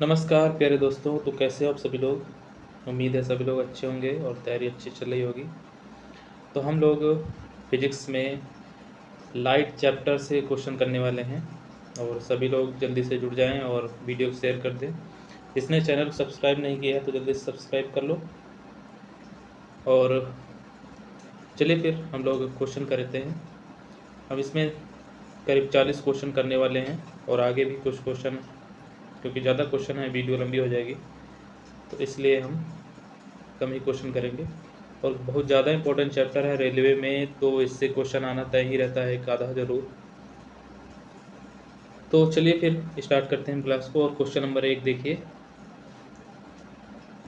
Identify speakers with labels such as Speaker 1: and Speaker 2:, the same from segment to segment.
Speaker 1: नमस्कार प्यारे दोस्तों। तो कैसे हो आप सभी लोग। उम्मीद है सभी लोग अच्छे होंगे और तैयारी अच्छी चल रही होगी। तो हम लोग फिजिक्स में लाइट चैप्टर से क्वेश्चन करने वाले हैं और सभी लोग जल्दी से जुड़ जाएं और वीडियो को शेयर कर दें। जिसने चैनल को सब्सक्राइब नहीं किया है तो जल्दी से सब्सक्राइब कर लो। और चलिए फिर हम लोग क्वेश्चन करते हैं। हम इसमें करीब 40 क्वेश्चन करने वाले हैं और आगे भी कुछ क्वेश्चन, क्योंकि ज़्यादा क्वेश्चन है वीडियो लंबी हो जाएगी, तो इसलिए हम कम ही क्वेश्चन करेंगे। और बहुत ज़्यादा इंपॉर्टेंट चैप्टर है रेलवे में, तो इससे क्वेश्चन आना तय ही रहता है, एक आधा जरूर। तो चलिए फिर स्टार्ट करते हैं क्लास को। और क्वेश्चन नंबर 1 देखिए।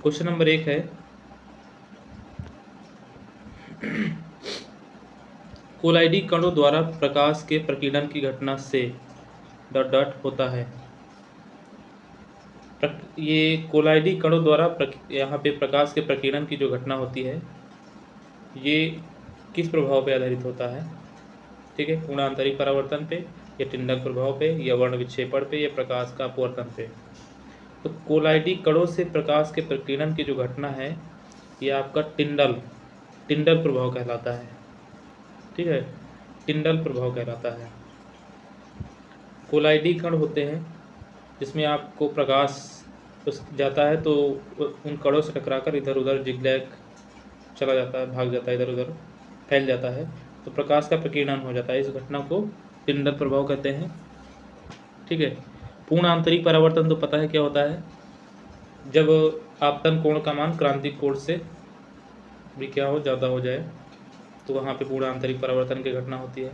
Speaker 1: क्वेश्चन नंबर 1 है कोलाइडी कणों द्वारा प्रकाश के प्रकीर्णन की घटना से डॉट डॉट होता है। ये कोलाइडी कणों द्वारा यहाँ पे प्रकाश के प्रकीर्णन की जो घटना होती है ये किस प्रभाव पे आधारित होता है। ठीक है, पूर्ण आंतरिक परावर्तन पे या टिंडल प्रभाव पे या वर्ण विक्षेपण पे या प्रकाश का अपवर्तन पे। तो कोलाइडी कणों से प्रकाश के प्रकीर्णन की जो घटना है ये आपका टिंडल प्रभाव कहलाता है। ठीक है, टिंडल प्रभाव कहलाता है। कोलाइडी कण होते हैं जिसमें आपको प्रकाश जाता है तो उन कणों से टकराकर इधर उधर जिगजैग चला जाता है, भाग जाता है, इधर उधर फैल जाता है, तो प्रकाश का प्रकीर्णन हो जाता है। इस घटना को टिंडल प्रभाव कहते हैं। ठीक है, पूर्ण आंतरिक परावर्तन तो पता है क्या होता है। जब आपतन कोण का मान क्रांतिक कोण से भी क्या हो, ज़्यादा हो जाए, तो वहाँ पे पूर्ण आंतरिक परावर्तन की घटना होती है।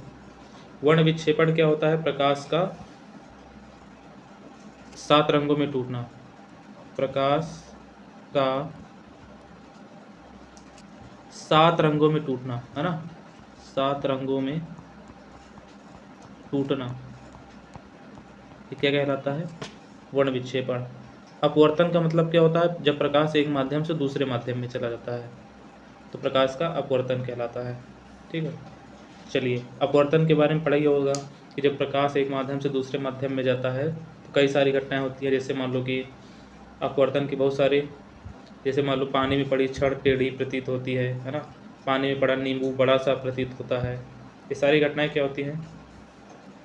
Speaker 1: वर्ण विक्षेपण क्या होता है, प्रकाश का 7 रंगों में टूटना। प्रकाश का 7 रंगों में टूटना, है ना, 7 रंगों में टूटना, ये क्या कहलाता है, वर्ण विक्षेपण। अपवर्तन का मतलब क्या होता है, जब प्रकाश एक माध्यम से दूसरे माध्यम में चला जाता है तो प्रकाश का अपवर्तन कहलाता है। ठीक है, चलिए अपवर्तन के बारे में पढ़ा ही होगा कि जब प्रकाश एक माध्यम से दूसरे माध्यम में जाता है तो कई सारी घटनाएं होती हैं। जैसे मान लो कि अपवर्तन की बहुत सारे, जैसे मान लो पानी में पड़ी छड़ टेढ़ी प्रतीत होती है ना, पानी में पड़ा नींबू बड़ा सा प्रतीत होता है। ये सारी घटनाएं क्या होती हैं,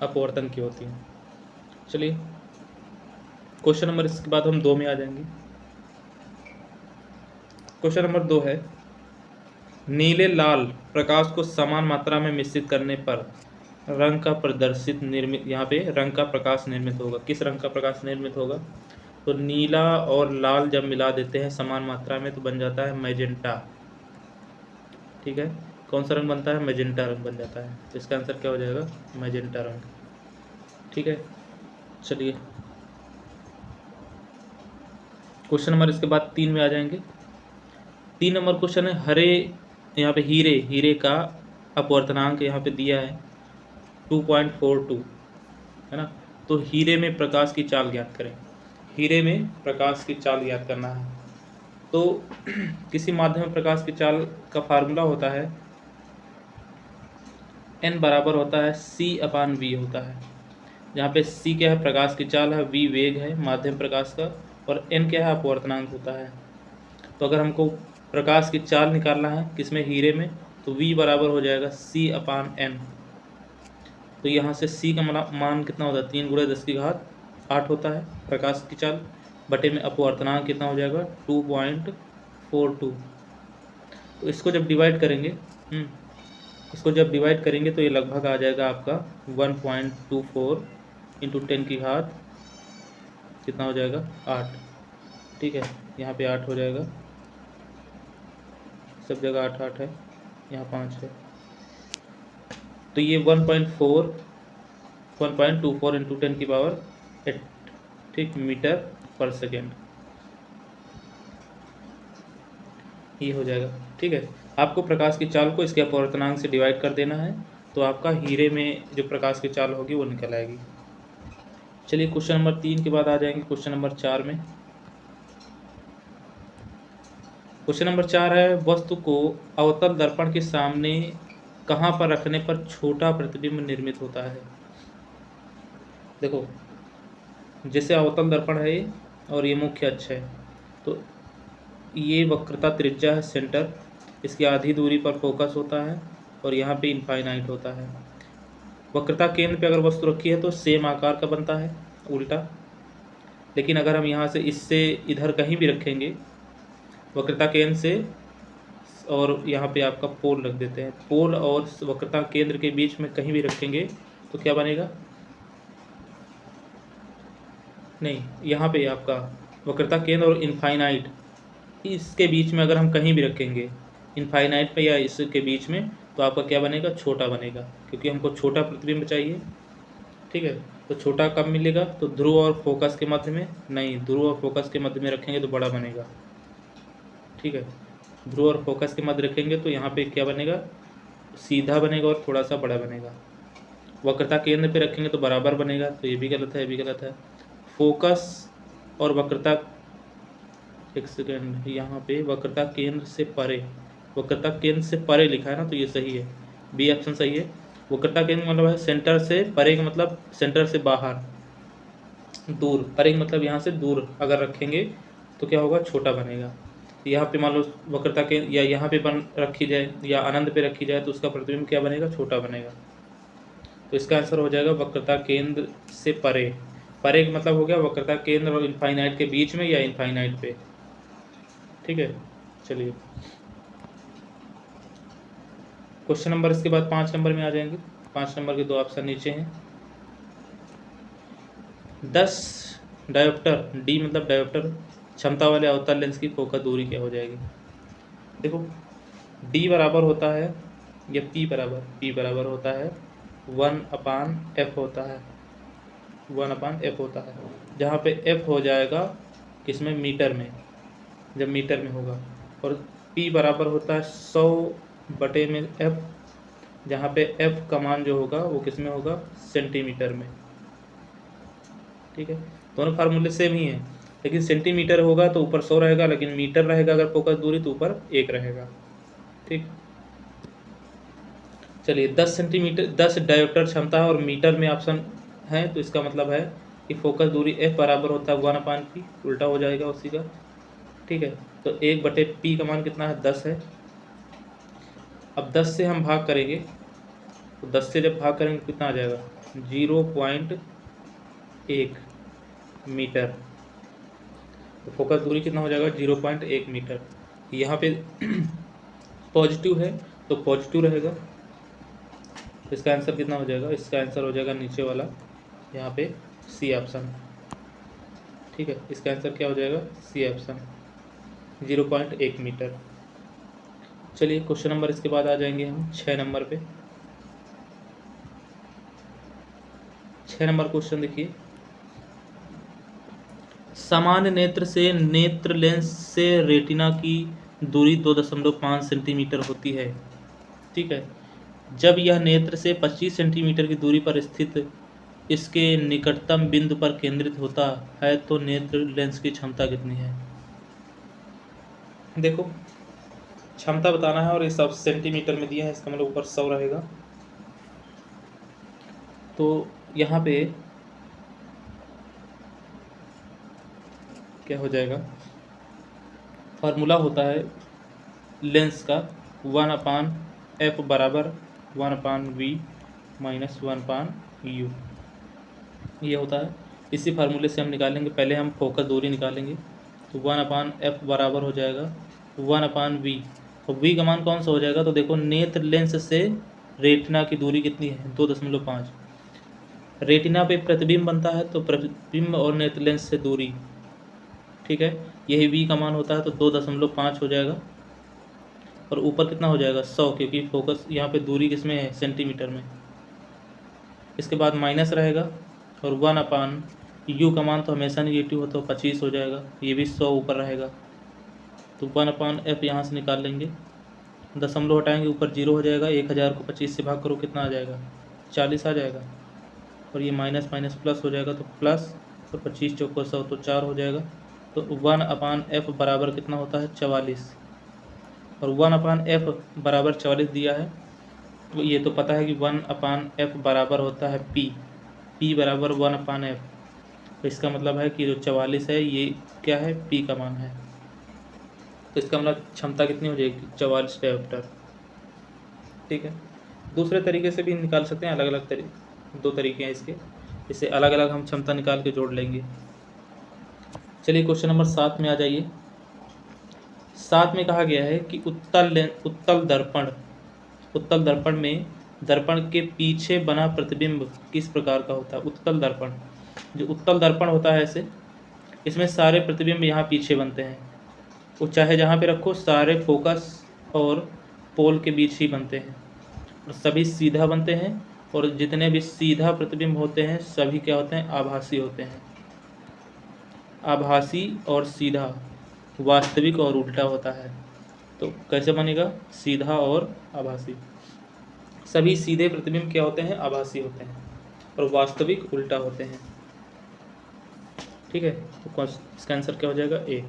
Speaker 1: अपवर्तन की होती हैं। चलिए क्वेश्चन नंबर, इसके बाद हम 2 में आ जाएंगे। क्वेश्चन नंबर 2 है नीले लाल प्रकाश को समान मात्रा में मिश्रित करने पर रंग का प्रदर्शित निर्मित, यहाँ पे रंग का प्रकाश निर्मित होगा। किस रंग का प्रकाश निर्मित होगा, तो नीला और लाल जब मिला देते हैं समान मात्रा में तो बन जाता है मैजेंटा। ठीक है, कौन सा रंग बनता है, मैजेंटा रंग बन जाता है। तो इसका आंसर क्या हो जाएगा, मैजेंटा रंग। ठीक है, चलिए क्वेश्चन नंबर इसके बाद 3 में आ जाएंगे। 3 नंबर क्वेश्चन है हरे, यहाँ पे हीरे का अपवर्तनांक यहाँ पे दिया है 2.42, है ना। तो हीरे में प्रकाश की चाल ज्ञात करें। हीरे में प्रकाश की चाल ज्ञात करना है। तो किसी माध्यम में प्रकाश की चाल का फार्मूला होता है n बराबर होता है c/v होता है। जहाँ पे c क्या है, प्रकाश की चाल है, v वेग है माध्यम प्रकाश का, और n क्या है, अपवर्तनांक होता है। तो अगर हमको प्रकाश की चाल निकालना है किसमें, हीरे में, तो v बराबर हो जाएगा c/n। तो यहाँ से c का मान कितना होता है, 3 × 10⁸ होता है प्रकाश की चाल, बटे में अपवर्तनांक कितना हो जाएगा 2.42। तो इसको जब डिवाइड करेंगे तो ये लगभग आ जाएगा आपका 1.24 × 10⁻⁸ कितना हो जाएगा 8। ठीक है, यहाँ पे 8 हो जाएगा, सब जगह 8 8 है, यहाँ 5 है। तो ये 1.24 × 10⁸8, ठीक, मीटर पर सेकेंड ये हो जाएगा। ठीक है, आपको प्रकाश की चाल को इसके अपवर्तनांक से डिवाइड कर देना है तो आपका हीरे में जो प्रकाश की चाल होगी वो निकल आएगी। चलिए क्वेश्चन नंबर 3 के बाद आ जाएंगे क्वेश्चन नंबर 4 में। क्वेश्चन नंबर 4 है वस्तु को अवतल दर्पण के सामने कहाँ पर रखने पर छोटा प्रतिबिंब निर्मित होता है। देखो, जैसे अवतल दर्पण है और ये मुख्य अक्ष है। तो ये वक्रता त्रिज्या है सेंटर, इसकी आधी दूरी पर फोकस होता है और यहाँ पे इनफाइनाइट होता है। वक्रता केंद्र पे अगर वस्तु रखी है तो सेम आकार का बनता है उल्टा, लेकिन अगर हम यहाँ से इससे इधर कहीं भी रखेंगे वक्रता केंद्र से, और यहाँ पे आपका पोल रख देते हैं, पोल और वक्रता केंद्र के बीच में कहीं भी रखेंगे तो क्या बनेगा, नहीं यहाँ पे आपका वक्रता केंद्र और इनफाइनाइट इसके बीच में अगर हम कहीं भी रखेंगे इनफाइनाइट पे या इसके बीच में, तो आपका क्या बनेगा, छोटा बनेगा, क्योंकि हमको छोटा प्रतिबिंब चाहिए। ठीक है, तो छोटा कब मिलेगा, तो ध्रुव और फोकस के मध्य में, नहीं ध्रुव और फोकस के मध्य में रखेंगे तो बड़ा बनेगा। ठीक है, ध्रुव और फोकस के मध्य रखेंगे तो यहाँ पे क्या बनेगा, सीधा बनेगा और थोड़ा सा बड़ा बनेगा। वक्रता केंद्र पे रखेंगे तो बराबर बनेगा, तो ये भी गलत है, ये भी गलत है। फोकस और वक्रता, एक सेकेंड, यहाँ पे वक्रता केंद्र से परे, वक्रता केंद्र से परे लिखा है ना, तो ये सही है, बी ऑप्शन सही है। वक्रता केंद्र मतलब है सेंटर से परे का मतलब सेंटर से बाहर, दूर, परे का मतलब यहाँ से दूर अगर रखेंगे तो क्या होगा, छोटा बनेगा। यहाँ पे मान लो वक्रता के या यहाँ पे बन रखी जाए या अनंत पे रखी जाए तो उसका प्रतिबिंब क्या बनेगा, छोटा बनेगा। तो इसका आंसर हो जाएगा वक्रता केंद्र से परे। परे का मतलब हो गया वक्रता केंद्र और इनफाइनाइट के बीच में या इनफाइनाइट पे। ठीक है, चलिए क्वेश्चन नंबर इसके बाद 5 नंबर में आ जाएंगे। 5 नंबर के 2 ऑप्शन नीचे हैं। 10 डायोप्टर, डी मतलब डायोप्टर क्षमता वाले अवतल लेंस की फोकस दूरी क्या हो जाएगी। देखो डी बराबर होता है या पी बराबर होता है 1/f होता है, 1/f होता है, जहाँ पे f हो जाएगा किसमें, मीटर में, जब मीटर में होगा, और p बराबर होता है 100/f, जहाँ पे f का मान जो होगा वो किसमें होगा, सेंटीमीटर में। ठीक है, दोनों फार्मूले सेम ही हैं, लेकिन सेंटीमीटर होगा तो ऊपर 100 रहेगा, लेकिन मीटर रहेगा अगर फोकस दूरी तो ऊपर 1 रहेगा। ठीक, चलिए 10 सेंटीमीटर, 10 डायोप्टर क्षमता है और मीटर में ऑप्शन है, तो इसका मतलब है कि फोकस दूरी f बराबर होता है 1/p, उल्टा हो जाएगा उसी का। ठीक है, तो 1/p का मान कितना है, 10 है। अब 10 से हम भाग करेंगे तो 10 से जब भाग करेंगे कितना आ जाएगा, 0.1 मीटर। तो फोकस दूरी कितना हो जाएगा, 0.1 मीटर। यहाँ पे पॉजिटिव है तो पॉजिटिव रहेगा, तो इसका आंसर कितना हो जाएगा, इसका आंसर हो जाएगा नीचे वाला, यहाँ पे सी ऑप्शन। ठीक है, इसका आंसर क्या हो जाएगा, सी ऑप्शन, 0.1 मीटर। चलिए क्वेश्चन नंबर इसके बाद आ जाएंगे हम 6 नंबर पे। 6 नंबर क्वेश्चन देखिए, सामान्य नेत्र से नेत्र लेंस से रेटिना की दूरी 2.5 सेंटीमीटर होती है। ठीक है, जब यह नेत्र से 25 सेंटीमीटर की दूरी पर स्थित इसके निकटतम बिंदु पर केंद्रित होता है तो नेत्र लेंस की क्षमता कितनी है। देखो क्षमता बताना है और ये सब सेंटीमीटर में दिया है, इसका मतलब ऊपर 100 रहेगा। तो यहाँ पे क्या हो जाएगा, फार्मूला होता है लेंस का 1/f बराबर 1/v माइनस 1/u, ये होता है। इसी फार्मूले से हम निकालेंगे, पहले हम फोकस दूरी निकालेंगे, तो 1/f बराबर हो जाएगा 1/v, और v का मान कौन सा हो जाएगा, तो देखो नेत्र लेंस से रेटिना की दूरी कितनी है, 2.5। रेटिना पे प्रतिबिंब बनता है तो प्रतिबिंब और नेत्र लेंस से दूरी, ठीक है, यही v का मान होता है, तो 2.5 हो जाएगा, और ऊपर कितना हो जाएगा 100, क्योंकि फोकस यहाँ पे दूरी किसमें है, सेंटीमीटर में। इसके बाद माइनस रहेगा और 1/u का मान तो हमेशा निगेटिव होता है, 25 हो जाएगा, ये भी 100 ऊपर रहेगा, तो 1/f यहाँ से निकाल लेंगे, दशमलव हटाएंगे ऊपर 0 हो जाएगा, 1000 को 25 से भाग करो कितना आ जाएगा, 40 आ जाएगा, और ये माइनस माइनस प्लस हो जाएगा, तो प्लस, और 25 चौको 100 तो 4 हो जाएगा। तो 1/f बराबर कितना होता है, 44, और 1/f बराबर 44 दिया है, तो ये तो पता है कि 1/f बराबर होता है p बराबर 1/f, तो इसका मतलब है कि जो 44 है ये क्या है, पी का मान है। तो इसका मतलब क्षमता कितनी हो जाएगी, 44 डायोप्टर। ठीक है, दूसरे तरीके से भी निकाल सकते हैं, अलग अलग तरीके, 2 तरीके हैं इसके, इसे अलग अलग हम क्षमता निकाल के जोड़ लेंगे। चलिए क्वेश्चन नंबर 7 में आ जाइए। 7 में कहा गया है कि उत्तल दर्पण में दर्पण के पीछे बना प्रतिबिंब किस प्रकार का होता है। उत्तल दर्पण, जो उत्तल दर्पण होता है ऐसे, इसमें सारे प्रतिबिंब यहाँ पीछे बनते हैं, वो चाहे जहाँ पे रखो सारे फोकस और पोल के बीच ही बनते हैं, और सभी सीधा बनते हैं, और जितने भी सीधा प्रतिबिंब होते हैं सभी क्या होते हैं, आभासी होते हैं। आभासी और सीधा, वास्तविक और उल्टा होता है। तो कैसे बनेगा, सीधा और आभासी। सभी सीधे प्रतिबिंब क्या होते हैं, आभासी होते हैं, और वास्तविक उल्टा होते हैं। ठीक है, तो इसका आंसर क्या हो जाएगा, ए।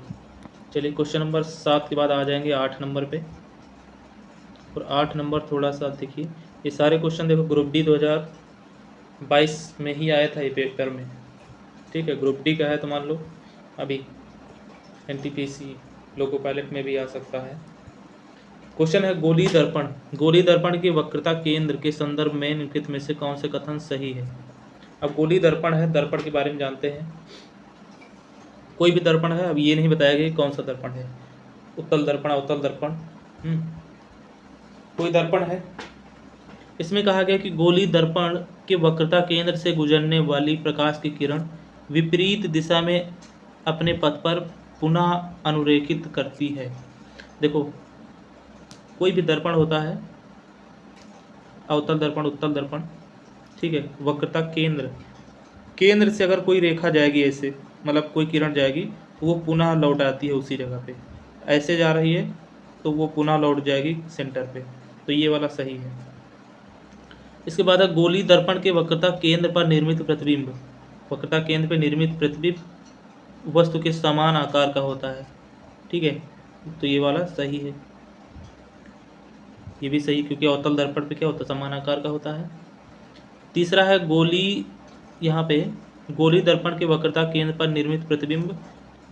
Speaker 1: चलिए क्वेश्चन नंबर 7 के बाद आ जाएंगे 8 नंबर पे। और 8 नंबर थोड़ा सा देखिए, ये सारे क्वेश्चन देखो ग्रुप डी 2022 में ही आया था ये पेपर में। ठीक है, ग्रुप डी का है तो मान लो अभी एनटीपीसी लोको पायलट में भी आ सकता है। क्वेश्चन है गोली दर्पण, गोली दर्पण की वक्रता केंद्र के संदर्भ में निम्नलिखित में से कौन से कथन सही है। अब गोली दर्पण है, दर्पण के बारे में जानते हैं, कोई भी दर्पण है, अब ये नहीं बताया गया कौन सा दर्पण है, उत्तल दर्पण अवतल दर्पण, कोई दर्पण है। इसमें कहा गया कि गोली दर्पण के वक्रता केंद्र से गुजरने वाली प्रकाश की किरण विपरीत दिशा में अपने पथ पर पुनः अनुरेखित करती है। देखो कोई भी दर्पण होता है, अवतल दर्पण, उत्तल दर्पण, ठीक है, वक्रता केंद्र से अगर कोई रेखा जाएगी ऐसे, मतलब कोई किरण जाएगी तो वो पुनः लौट आती है उसी जगह पे, ऐसे जा रही है तो वो पुनः लौट जाएगी सेंटर पे, तो ये वाला सही है। इसके बाद है गोली दर्पण के वक्रता केंद्र पर निर्मित प्रतिबिंब, वक्रता केंद्र पर निर्मित प्रतिबिंब वस्तु के समान आकार का होता है। ठीक है, तो ये वाला सही है, ये भी सही, क्योंकि अवतल दर्पण पे क्या होता है, समान आकार का होता है। तीसरा है गोली, यहाँ पे गोली दर्पण के वक्रता केंद्र पर निर्मित प्रतिबिंब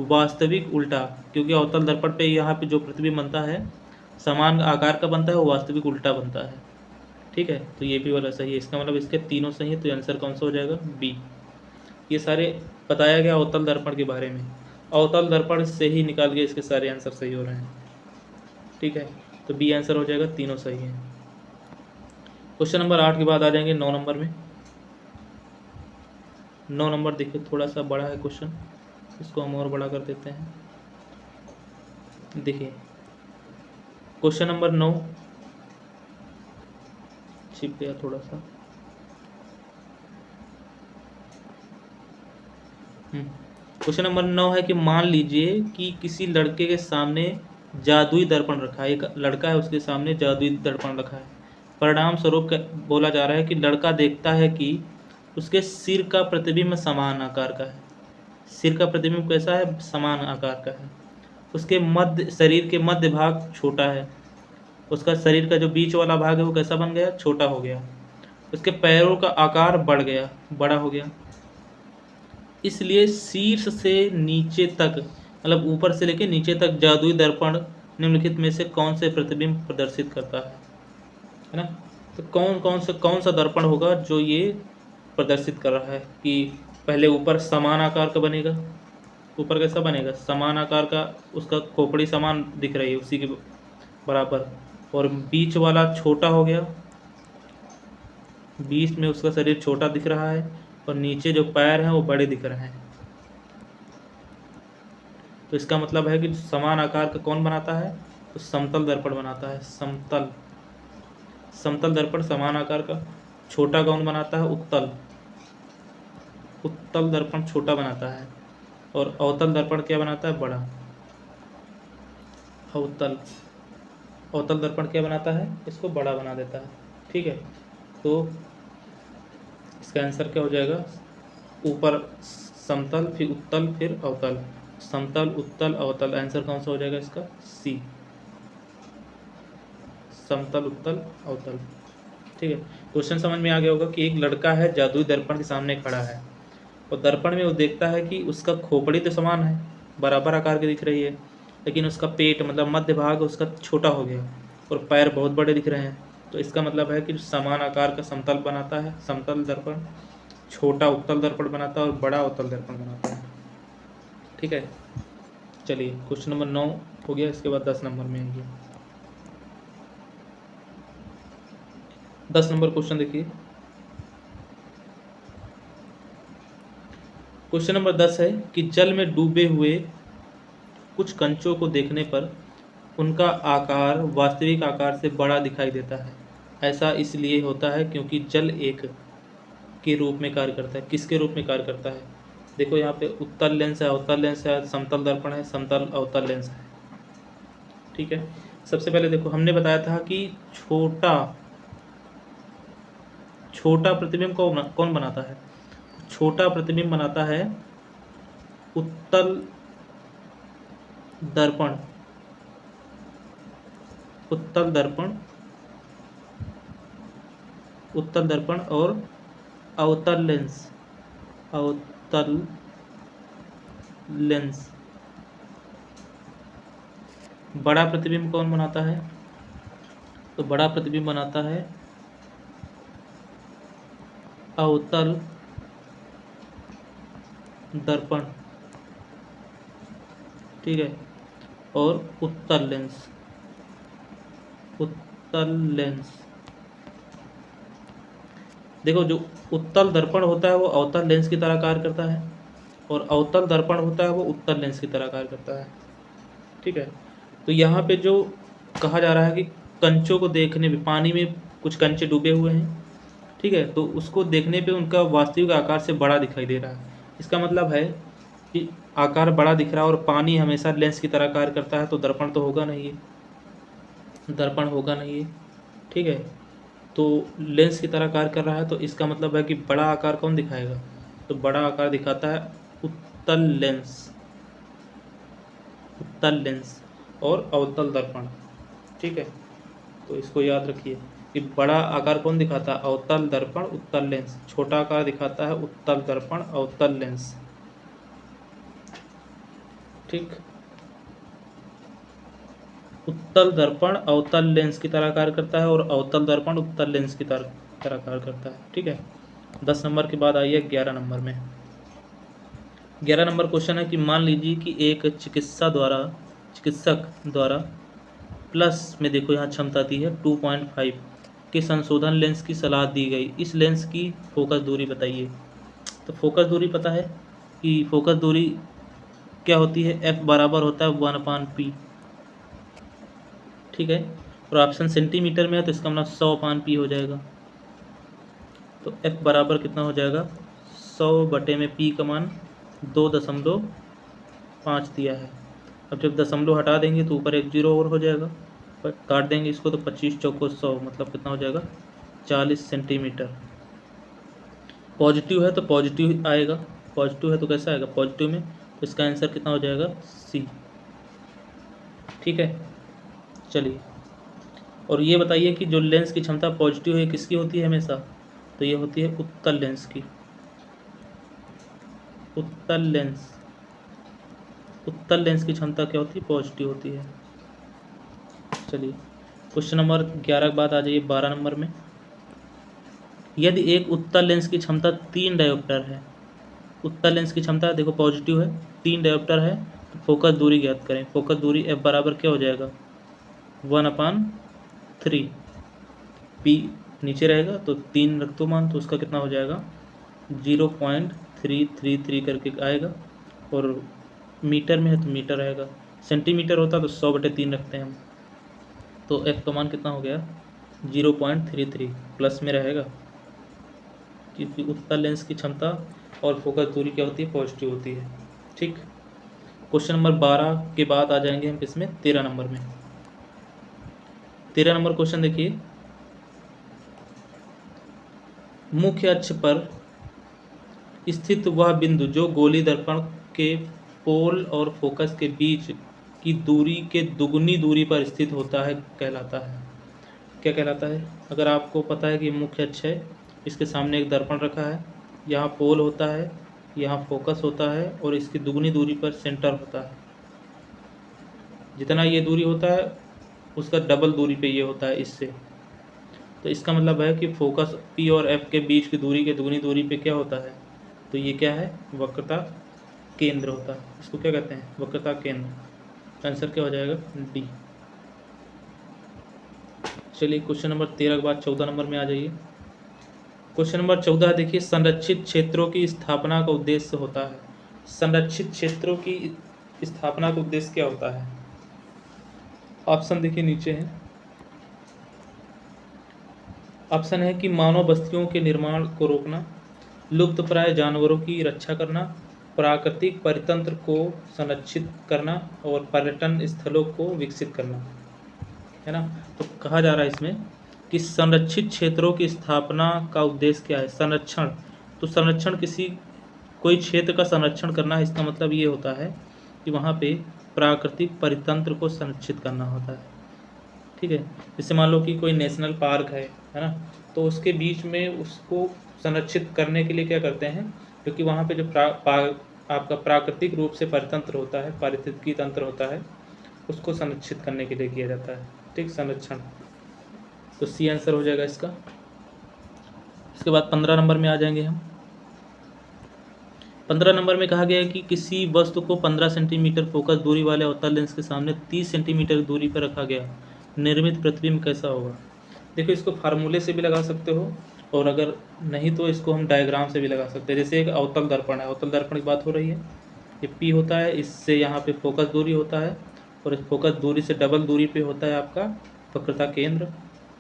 Speaker 1: वास्तविक उल्टा, क्योंकि अवतल दर्पण पे यहाँ पे जो प्रतिबिंब बनता है समान आकार का बनता है, वो वास्तविक उल्टा बनता है। ठीक है, तो ये भी वाला सही है, इसका मतलब इसके तीनों सही है, तो आंसर कौन सा हो जाएगा, बी। ये सारे बताया गया अवतल दर्पण के बारे में, अवतल दर्पण से ही निकाल के इसके सारे आंसर सही हो रहे हैं। ठीक है, तो बी आंसर हो जाएगा, तीनों सही है। क्वेश्चन नंबर 8 के बाद आ जाएंगे 9 नंबर में। 9 नंबर देखिए थोड़ा सा बड़ा है क्वेश्चन, इसको हम और बड़ा कर देते हैं। देखिए क्वेश्चन नंबर 9 छिप गया थोड़ा सा, क्वेश्चन नंबर 9 है कि मान लीजिए कि किसी लड़के के सामने जादुई दर्पण रखा है, एक लड़का है उसके सामने जादुई दर्पण रखा है। परिणाम स्वरूप बोला जा रहा है कि लड़का देखता है कि उसके सिर का प्रतिबिंब समान आकार का है। सिर का प्रतिबिंब कैसा है, समान आकार का है। उसके मध्य, शरीर के मध्य भाग छोटा है, उसका शरीर का जो बीच वाला भाग है वो कैसा बन गया, छोटा हो गया। उसके पैरों का आकार बढ़ गया, बड़ा हो गया। इसलिए शीर्ष से नीचे तक, मतलब ऊपर से लेकर नीचे तक जादुई दर्पण निम्नलिखित में से कौन से प्रतिबिंब प्रदर्शित करता है ना। तो कौन सा दर्पण होगा जो ये प्रदर्शित कर रहा है कि पहले ऊपर समान आकार का बनेगा, ऊपर कैसा बनेगा, समान आकार का, उसका खोपड़ी समान दिख रही है उसी के बराबर, और बीच वाला छोटा हो गया, बीच में उसका शरीर छोटा दिख रहा है, और नीचे जो पैर हैं वो बड़े दिख रहे हैं। तो इसका मतलब है कि समान आकार का कौन बनाता है, तो समतल दर्पण बनाता है। समतल दर्पण समान आकार का। छोटा कौन बनाता है, उत्तल दर्पण छोटा बनाता है, और अवतल दर्पण क्या बनाता है, बड़ा। अवतल दर्पण क्या बनाता है, इसको बड़ा बना देता है। ठीक है, तो इसका आंसर क्या हो जाएगा, ऊपर समतल, फिर उत्तल, फिर अवतल, समतल उत्तल अवतल। आंसर कौन सा हो जाएगा इसका, सी, समतल उत्तल अवतल। ठीक है, क्वेश्चन समझ में आ गया होगा कि एक लड़का है जादुई दर्पण के सामने खड़ा है, और दर्पण में वो देखता है कि उसका खोपड़ी तो समान है, बराबर आकार की दिख रही है, लेकिन उसका पेट मतलब मध्य भाग उसका छोटा हो गया और पैर बहुत बड़े दिख रहे हैं। तो इसका मतलब है कि समान आकार का समतल बनाता है समतल दर्पण, छोटा उत्तल दर्पण बनाता है और बड़ा उत्तल दर्पण बनाता है। ठीक है, चलिए क्वेश्चन नंबर 9 हो गया। इसके बाद 10 नंबर में आएंगे। 10 नंबर क्वेश्चन देखिए। क्वेश्चन नंबर 10 है कि जल में डूबे हुए कुछ कंचों को देखने पर उनका आकार वास्तविक आकार से बड़ा दिखाई देता है। ऐसा इसलिए होता है क्योंकि जल एक के रूप में कार्य करता है। किसके रूप में कार्य करता है? देखो यहाँ पे उत्तल लेंस है, अवतल लेंस है, समतल दर्पण है, समतल अवतल लेंस है। ठीक है, सबसे पहले देखो हमने बताया था कि छोटा प्रतिबिंब कौन बनाता है? छोटा प्रतिबिंब बनाता है उत्तल दर्पण, उत्तल दर्पण और अवतल लेंस, अवतल लेंस। बड़ा प्रतिबिंब कौन बनाता है? तो बड़ा प्रतिबिंब बनाता है अवतल दर्पण, ठीक है, और उत्तल लेंस, उत्तल लेंस। देखो जो उत्तल दर्पण होता है वो अवतल लेंस की तरह कार्य करता है और अवतल दर्पण होता है वो उत्तल लेंस की तरह कार्य करता है। ठीक है, तो यहाँ पे जो कहा जा रहा है कि कंचों को देखने पे, पानी में कुछ कंचे डूबे हुए हैं, ठीक है, तो उसको देखने पे उनका वास्तविक आकार से बड़ा दिखाई दे रहा है। इसका मतलब है कि आकार बड़ा दिख रहा है और पानी हमेशा लेंस की तरह कार्य करता है, तो दर्पण तो होगा नहीं है, दर्पण होगा नहीं है। ठीक है, तो लेंस की तरह कार्य कर रहा है, तो इसका मतलब है कि बड़ा आकार कौन दिखाएगा? तो बड़ा आकार दिखाता है उत्तल लेंस, उत्तल लेंस और अवतल दर्पण। ठीक है, तो इसको याद रखिए कि बड़ा आकार कौन दिखाता है? अवतल दर्पण, उत्तल लेंस। छोटा आकार दिखाता है उत्तल दर्पण, अवतल लेंस। ठीक, उत्तल दर्पण अवतल लेंस की तरह कार्य करता है और अवतल दर्पण उत्तल लेंस की तरह कार्य करता है। ठीक है, 10 नंबर के बाद आइए 11 नंबर में। 11 नंबर क्वेश्चन है कि मान लीजिए कि एक चिकित्सक द्वारा प्लस में, देखो यहाँ क्षमता दी है 2.5 के संशोधन लेंस की सलाह दी गई। इस लेंस की फोकस दूरी बताइए। तो फोकस दूरी पता है कि फोकस दूरी क्या होती है? F बराबर होता है 1/P। ठीक है, और ऑप्शन सेंटीमीटर में है तो इसका मतलब 100/P हो जाएगा। तो F बराबर कितना हो जाएगा? 100/P का मान 2.5 दिया है। अब जब दशमलव हटा देंगे तो ऊपर एक जीरो और हो जाएगा, पर काट देंगे इसको तो 25 चौको 100, मतलब कितना हो जाएगा? 40 सेंटीमीटर। पॉजिटिव है तो पॉजिटिव आएगा, पॉजिटिव है तो कैसा आएगा? पॉजिटिव में, तो इसका आंसर कितना हो जाएगा? C। ठीक है, चलिए, और ये बताइए कि जो लेंस की क्षमता पॉजिटिव है किसकी होती है हमेशा? तो ये होती है उत्तल लेंस की, उत्तल लेंस। उत्तल लेंस की क्षमता क्या होती है? पॉजिटिव होती है। चलिए, क्वेश्चन नंबर 11 के बाद आ जाइए 12 नंबर में। यदि एक उत्तल लेंस की क्षमता 3 डायोप्टर है, उत्तल लेंस की क्षमता देखो पॉजिटिव है, 3 डायोप्टर है, तो फोकस दूरी ज्ञात करें। फोकस दूरी F बराबर क्या हो जाएगा? 1/3। P नीचे रहेगा तो 3 रख दो मान, तो उसका कितना हो जाएगा? 0.333 करके आएगा, और मीटर में है तो मीटर आएगा। सेंटीमीटर होता तो 100/3 रखते हैं हम, तो F का मान कितना हो गया? 0.33 प्लस में रहेगा, क्योंकि उत्तल लेंस की क्षमता और फोकस दूरी क्या होती है? पॉजिटिव होती है। ठीक, क्वेश्चन नंबर 12 के बाद आ जाएंगे हम किसमें? 13 नंबर में। 13 नंबर क्वेश्चन देखिए, मुख्य अक्ष पर स्थित वह बिंदु जो गोली दर्पण के पोल और फोकस के बीच की दूरी के दुगुनी दूरी पर स्थित होता है कहलाता है। क्या कहलाता है? अगर आपको पता है कि मुख्य अक्ष है, इसके सामने एक दर्पण रखा है, यहाँ पोल होता है यहाँ फोकस होता है और इसकी दुगनी दूरी पर सेंटर होता है। जितना ये दूरी होता है उसका डबल दूरी पे ये होता है इससे। तो इसका मतलब है कि फोकस P और F के बीच की दूरी के दुगनी दूरी पे क्या होता है, तो ये क्या है, वक्रता केंद्र होता है। इसको क्या कहते हैं, वक्रता केंद्र। आंसर क्या हो जाएगा, डी। चलिए क्वेश्चन नंबर 13 के बाद 14 नंबर में आ जाइए। क्वेश्चन नंबर 14 देखिए, संरक्षित क्षेत्रों की स्थापना का उद्देश्य होता है। संरक्षित क्षेत्रों की स्थापना का उद्देश्य क्या होता है? ऑप्शन देखिए नीचे है। ऑप्शन है कि मानव बस्तियों के निर्माण को रोकना, लुप्तप्राय जानवरों की रक्षा करना, प्राकृतिक परितंत्र को संरक्षित करना और पर्यटन स्थलों को विकसित करना, है ना। तो कहा जा रहा है इसमें कि संरक्षित क्षेत्रों की स्थापना का उद्देश्य क्या है, संरक्षण। तो संरक्षण कोई क्षेत्र का संरक्षण करना है, इसका मतलब ये होता है कि वहाँ पे प्राकृतिक परितंत्र को संरक्षित करना होता है। ठीक है, जैसे मान लो कि कोई नेशनल पार्क है ना, तो उसके बीच में उसको संरक्षित करने के लिए क्या करते हैं, क्योंकि वहाँ पे जो आपका प्राकृतिक रूप से परितंत्र होता है, पारिस्थितिकी तंत्र होता है, उसको संरक्षित करने के लिए किया जाता है। ठीक, संरक्षण। तो सी आंसर हो जाएगा इसका। इसके बाद 15 नंबर में आ जाएंगे हम। 15 नंबर में कहा गया है कि किसी वस्तु को 15 सेंटीमीटर फोकस दूरी वाले अवतल लेंस के सामने 30 सेंटीमीटर दूरी पर रखा गया, निर्मित प्रतिबिंब कैसा होगा। देखो, इसको फार्मूले से भी लगा सकते हो और अगर नहीं तो इसको हम डायग्राम से भी लगा सकते हैं। जैसे एक अवतल दर्पण है, अवतल दर्पण की बात हो रही है, ये P होता है, इससे यहाँ पे फोकस दूरी होता है और इस फोकस दूरी से डबल दूरी पे होता है आपका वक्रता केंद्र,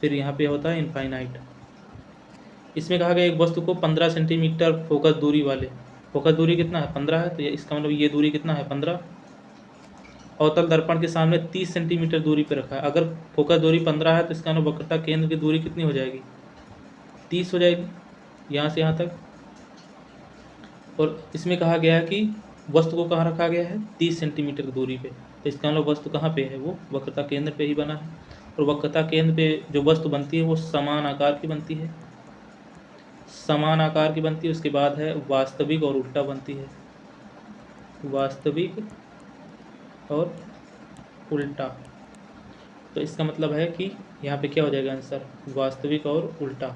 Speaker 1: फिर यहाँ पे होता है इनफाइनाइट। इसमें कहा गया एक वस्तु को 15 सेंटीमीटर फोकस दूरी वाले, फोकस दूरी कितना है, 15 है, तो इसका मतलब ये दूरी कितना है, 15, अवतल दर्पण के सामने 30 सेंटीमीटर दूरी पर रखा है। अगर फोकस दूरी 15 है तो इसका मतलब वक्रता केंद्र की दूरी कितनी हो जाएगी, 30 हो जाएगी, यहाँ से यहाँ तक। और इसमें कहा गया है कि वस्तु को कहाँ रखा गया है, 30 सेंटीमीटर की दूरी पे, तो इसका मतलब वस्तु कहाँ पे है, वो वक्रता केंद्र पे ही बना है। और वक्रता केंद्र पे जो वस्तु बनती है वो समान आकार की बनती है, समान आकार की बनती है। उसके बाद है वास्तविक और उल्टा बनती है, वास्तविक और उल्टा। तो इसका मतलब है कि यहाँ पे क्या हो जाएगा आंसर, वास्तविक और उल्टा।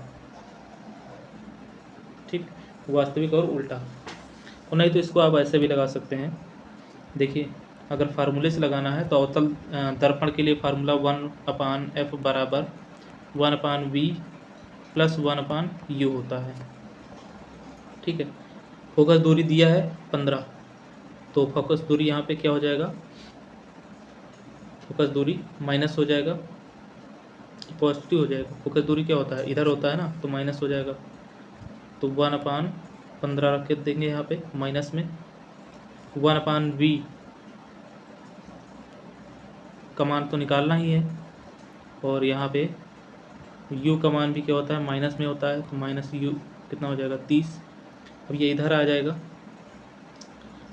Speaker 1: ठीक, वास्तविक और उल्टा। और नहीं तो इसको आप ऐसे भी लगा सकते हैं। देखिए, अगर फार्मूले से लगाना है तो अवतल दर्पण के लिए फार्मूला 1/f बराबर 1/v प्लस 1/u होता है। ठीक है, फोकस दूरी दिया है 15, तो फोकस दूरी यहाँ पे क्या हो जाएगा, फोकस दूरी माइनस हो जाएगा, पॉजिटिव हो जाएगा। फोकस दूरी क्या होता है, इधर होता है ना, तो माइनस हो जाएगा। तो 1/15 रख के देंगे यहाँ पे माइनस में, 1/v का मान तो निकालना ही है, और यहाँ पे u का मान भी क्या होता है, माइनस में होता है, तो माइनस u कितना हो जाएगा, 30। अब ये इधर आ जाएगा।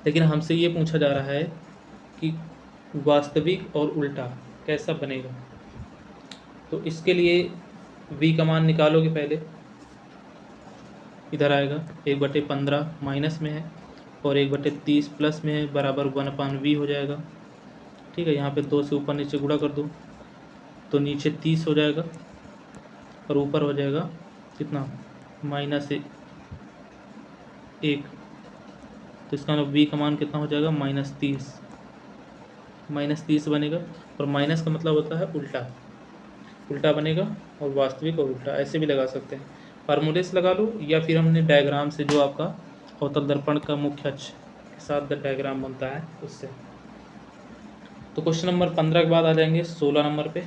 Speaker 1: लेकिन हमसे ये पूछा जा रहा है कि वास्तविक और उल्टा कैसा बनेगा, तो इसके लिए v का मान निकालोगे पहले, इधर आएगा 1/15 माइनस में है और 1/30 प्लस में है, बराबर 1/v हो जाएगा। ठीक है, यहाँ पे 2 से ऊपर नीचे गुणा कर दो तो नीचे 30 हो जाएगा और ऊपर हो जाएगा कितना, -1। तो इसका मतलब v का मान कितना हो जाएगा, -30 बनेगा। और माइनस का मतलब होता है उल्टा, उल्टा बनेगा। और वास्तविक और उल्टा ऐसे भी लगा सकते हैं, फार्मूले से लगा लो या फिर हमने डायग्राम से, जो आपका अवतल दर्पण का मुख्य अक्ष के साथ डायग्राम बनता है उससे। तो क्वेश्चन नंबर 15 के बाद आ जाएंगे 16 नंबर पे।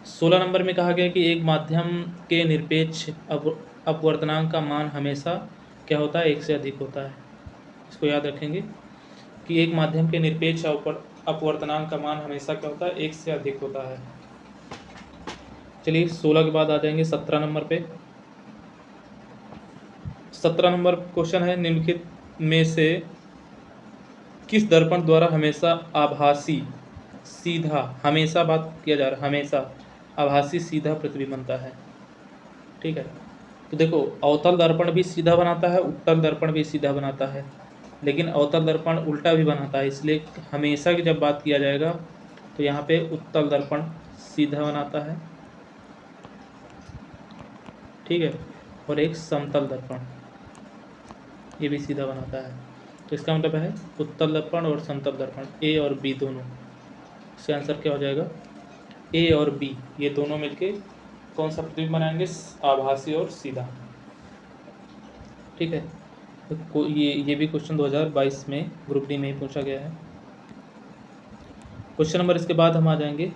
Speaker 1: 16 नंबर में कहा गया कि एक माध्यम के निरपेक्ष अपवर्तनांक का मान हमेशा क्या होता है, 1 से अधिक होता है। इसको याद रखेंगे कि एक माध्यम के निरपेक्ष अपवर्तनांक का मान हमेशा क्या होता है, 1 से अधिक होता है। चलिए 16 के बाद आ जाएंगे 17 नंबर पे। 17 नंबर क्वेश्चन है, निम्नलिखित में से किस दर्पण द्वारा हमेशा आभासी सीधा, हमेशा बात किया जा रहा है, हमेशा आभासी सीधा प्रतिबिंब बनता है। ठीक है, तो देखो अवतल दर्पण भी सीधा बनाता है, उत्तल दर्पण भी सीधा बनाता है, लेकिन अवतल दर्पण उल्टा भी बनाता है, इसलिए हमेशा की जब बात किया जाएगा तो यहाँ पे उत्तल दर्पण सीधा बनाता है, ठीक है, और एक समतल दर्पण ये भी सीधा बनाता है। तो इसका मतलब है उत्तल दर्पण और समतल दर्पण ए और बी दोनों। इसका आंसर क्या हो जाएगा? ए और बी ये दोनों मिलके कौन सा प्रतिबिंब बनाएंगे? आभासी और सीधा, ठीक है। तो ये भी क्वेश्चन 2022 में ग्रुप डी में ही पूछा गया है। क्वेश्चन नंबर इसके बाद हम आ जाएंगे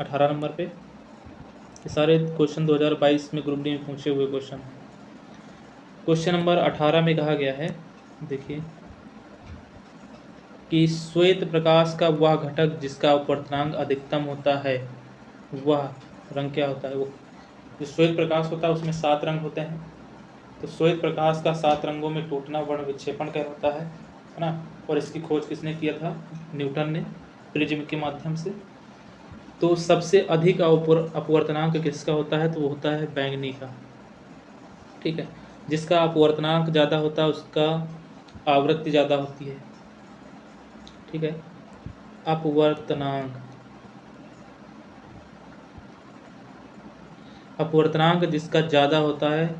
Speaker 1: 18 नंबर पे। ये सारे क्वेश्चन 2022 में ग्रुप डी में पूछे हुए क्वेश्चन। क्वेश्चन नंबर 18 में कहा गया है, देखिए, कि श्वेत प्रकाश का वह घटक जिसका अपवर्तनांक अधिकतम होता है वह रंग क्या होता है? वो जो श्वेत प्रकाश होता है उसमें 7 रंग होते हैं, तो श्वेत प्रकाश का 7 रंगों में टूटना वर्ण विक्षेपण कहलाता है ना। और इसकी खोज किसने किया था? न्यूटन ने, प्रिज्म के माध्यम से। तो सबसे अधिक अपवर्तनांक किसका होता है? तो वो होता है बैंगनी का, ठीक है। जिसका अपवर्तनांक ज़्यादा होता है उसका आवृत्ति ज़्यादा होती है, ठीक है। अपवर्तनांक जिसका ज़्यादा होता है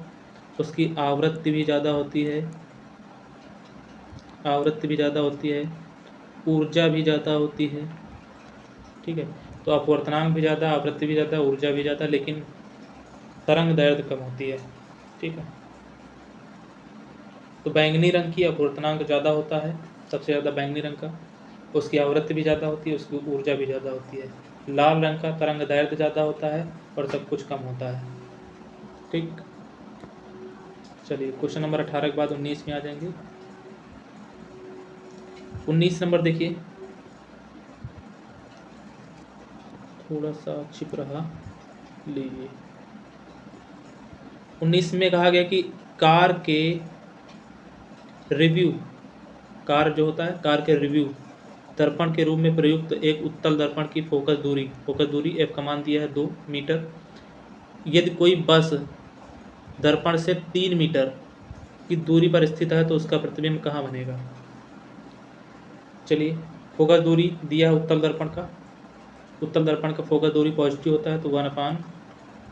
Speaker 1: उसकी आवृत्ति भी ज़्यादा होती है, ऊर्जा भी ज़्यादा होती है, ठीक है। तो अपवर्तनांक भी ज़्यादा, आवृत्ति भी ज़्यादा, ऊर्जा भी ज़्यादा, लेकिन तरंग दैर्ध्य कम होती है, ठीक है। तो बैंगनी रंग की अपवर्तनांक ज़्यादा होता है, सबसे ज़्यादा बैंगनी रंग का, उसकी आवृत्ति भी ज़्यादा होती है, उसकी ऊर्जा भी ज़्यादा होती है। लाल रंग का तरंग दैर्ध्य ज़्यादा होता है और सब कुछ कम होता है, ठीक। चलिए क्वेश्चन नंबर 18 के बाद 19 में आ जाएंगे। 19 नंबर देखिए, थोड़ा सा छिप रहा, लीजिए। 19 में कहा गया कि कार जो होता है कार के रिव्यू दर्पण के रूप में प्रयुक्त एक उत्तल दर्पण की फोकस दूरी एफ का मान दिया है 2 मीटर। यदि कोई बस दर्पण से 3 मीटर की दूरी पर स्थित है तो उसका प्रतिबिंब कहाँ बनेगा? चलिए, फोकस दूरी दिया है उत्तल दर्पण का फोकस दूरी पॉजिटिव होता है, तो 1/,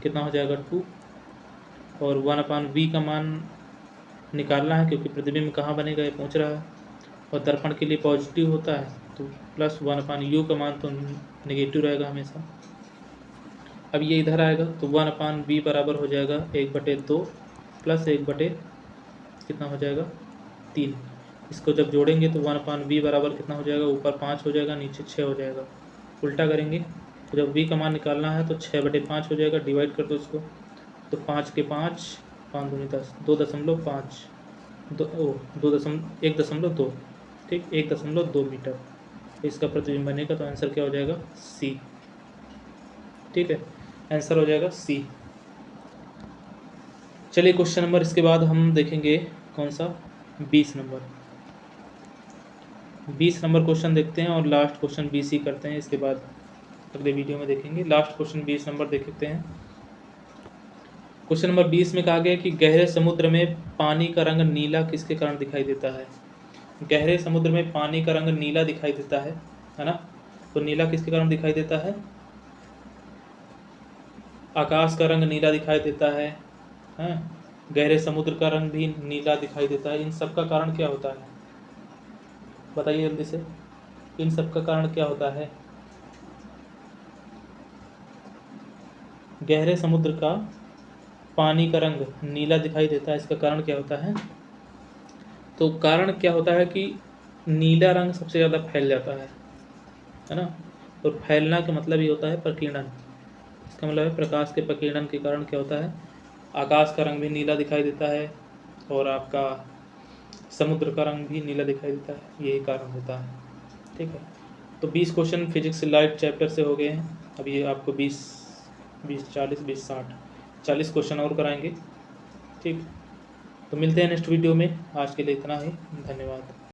Speaker 1: कितना हो जाएगा 2, और 1/v का मान निकालना है क्योंकि प्रतिबिंब कहाँ बनेगा ये पूछ रहा है, और दर्पण के लिए पॉजिटिव होता है तो प्लस 1/u का मान तो नेगेटिव रहेगा हमेशा। अब ये इधर आएगा तो 1/v बराबर हो जाएगा 1/2 प्लस 1/, कितना हो जाएगा 3। इसको जब जोड़ेंगे तो 1/v बराबर कितना हो जाएगा? ऊपर 5 हो जाएगा, नीचे 6 हो जाएगा। उल्टा करेंगे तो जब v का मान निकालना है तो 6/5 हो जाएगा, डिवाइड कर दो इसको, तो 5 के 5, 5 दूनी 10, 2.5, 1.2, ठीक, 1.2 मीटर इसका प्रतिबिंब बनेगा। तो आंसर क्या हो जाएगा? सी, ठीक है, आंसर हो जाएगा सी। चलिए क्वेश्चन नंबर इसके बाद हम देखेंगे कौन सा? 20 नंबर क्वेश्चन देखते हैं और लास्ट क्वेश्चन 20 ही करते हैं, इसके बाद अगले वीडियो में देखेंगे। लास्ट क्वेश्चन 20 नंबर देखते हैं। क्वेश्चन नंबर 20 में कहा गया कि गहरे समुद्र में पानी का रंग नीला किसके कारण दिखाई देता है? गहरे समुद्र में पानी का रंग नीला दिखाई देता है ना। तो नीला किसके कारण दिखाई देता है? आकाश का रंग नीला दिखाई देता है, गहरे समुद्र का रंग भी नीला दिखाई देता है। इन सब का कारण क्या होता है? बताइए जल्दी से, इन सब का कारण क्या होता है? गहरे समुद्र का पानी का रंग नीला दिखाई देता है, इसका कारण क्या होता है? तो कारण क्या होता है कि नीला रंग सबसे ज़्यादा फैल जाता है ना। और फैलना का मतलब ये होता है प्रकीर्णन, इसका मतलब है प्रकाश के प्रकीर्णन के कारण क्या होता है? आकाश का रंग भी नीला दिखाई देता है और आपका समुद्र का रंग भी नीला दिखाई देता है, यही कारण होता है, ठीक है। तो 20 क्वेश्चन फिजिक्स लाइट चैप्टर से हो गए हैं। अब ये आपको 20, 40, 60 क्वेश्चन और कराएंगे, ठीक। तो मिलते हैं नेक्स्ट वीडियो में, आज के लिए इतना ही, धन्यवाद।